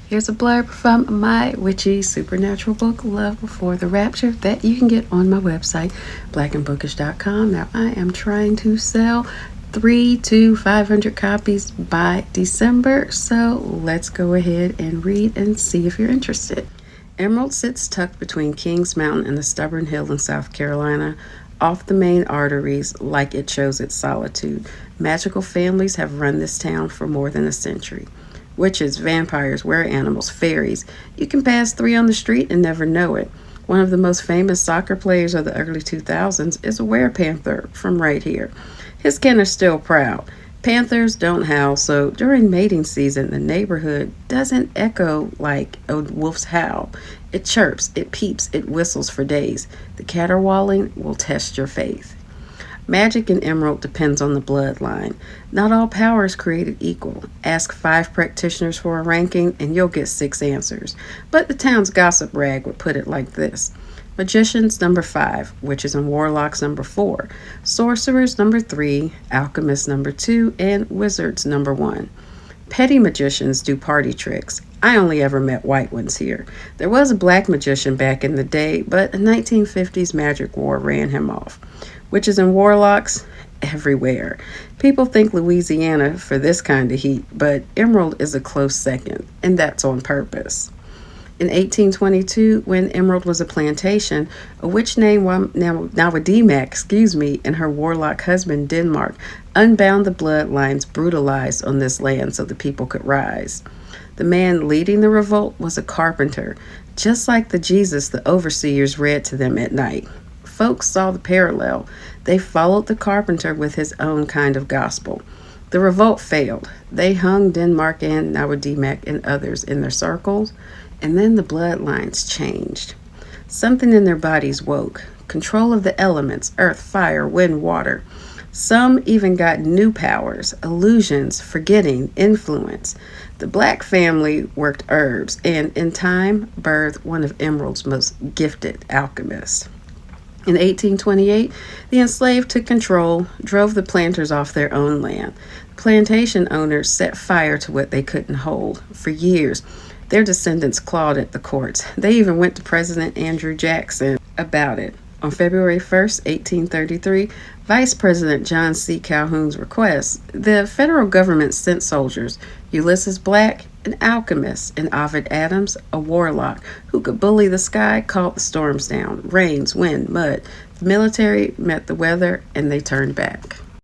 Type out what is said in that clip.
Here's a blurb from my witchy supernatural book, Love Before the Rapture, that you can get on my website, blackandbookish.com. Now, I am trying to sell 3 to 500 copies by December, so let's go ahead and read and see if you're interested. Emerald sits tucked between Kings Mountain and the stubborn hill in South Carolina, off the main arteries like it chose its solitude. Magical families have run this town for more than a century. Witches, vampires, were-animals, fairies. You can pass 3 on the street and never know it. One of the most famous soccer players of the early 2000s is a were-panther from right here. His kin are still proud. Panthers don't howl, so during mating season, the neighborhood doesn't echo like a wolf's howl. It chirps, it peeps, it whistles for days. The caterwauling will test your faith. Magic in Emerald depends on the bloodline. Not all power is created equal. Ask 5 practitioners for a ranking and you'll get 6 answers. But the town's gossip rag would put it like this. Magicians, number 5. Witches and warlocks, number 4. Sorcerers, number 3. Alchemists, number 2. And wizards, number 1. Petty magicians do party tricks. I only ever met white ones here. There was a black magician back in the day, but a 1950s magic war ran him off. Witches and warlocks, everywhere. People think Louisiana for this kind of heat, but Emerald is a close second, and that's on purpose. In 1822, when Emerald was a plantation, a witch named Nawadimak, and her warlock husband Denmark unbound the bloodlines brutalized on this land so the people could rise. The man leading the revolt was a carpenter, just like the Jesus the overseers read to them at night. Folks saw the parallel. They followed the carpenter with his own kind of gospel. The revolt failed. They hung Denmark and Nawadimak and others in their circles, and then the bloodlines changed. Something in their bodies woke. Control of the elements, earth, fire, wind, water. Some even got new powers, illusions, forgetting, influence. The black family worked herbs and, in time, birthed one of Emerald's most gifted alchemists. In 1828, the enslaved took control, drove the planters off their own land. Plantation owners set fire to what they couldn't hold. For years, their descendants clawed at the courts. They even went to President Andrew Jackson about it. On February 1st, 1833, Vice President John C. Calhoun's request, the federal government sent soldiers, Ulysses Black, an alchemist, and Ovid Adams, a warlock, who could bully the sky, called the storms down, rains, wind, mud. The military met the weather, and they turned back.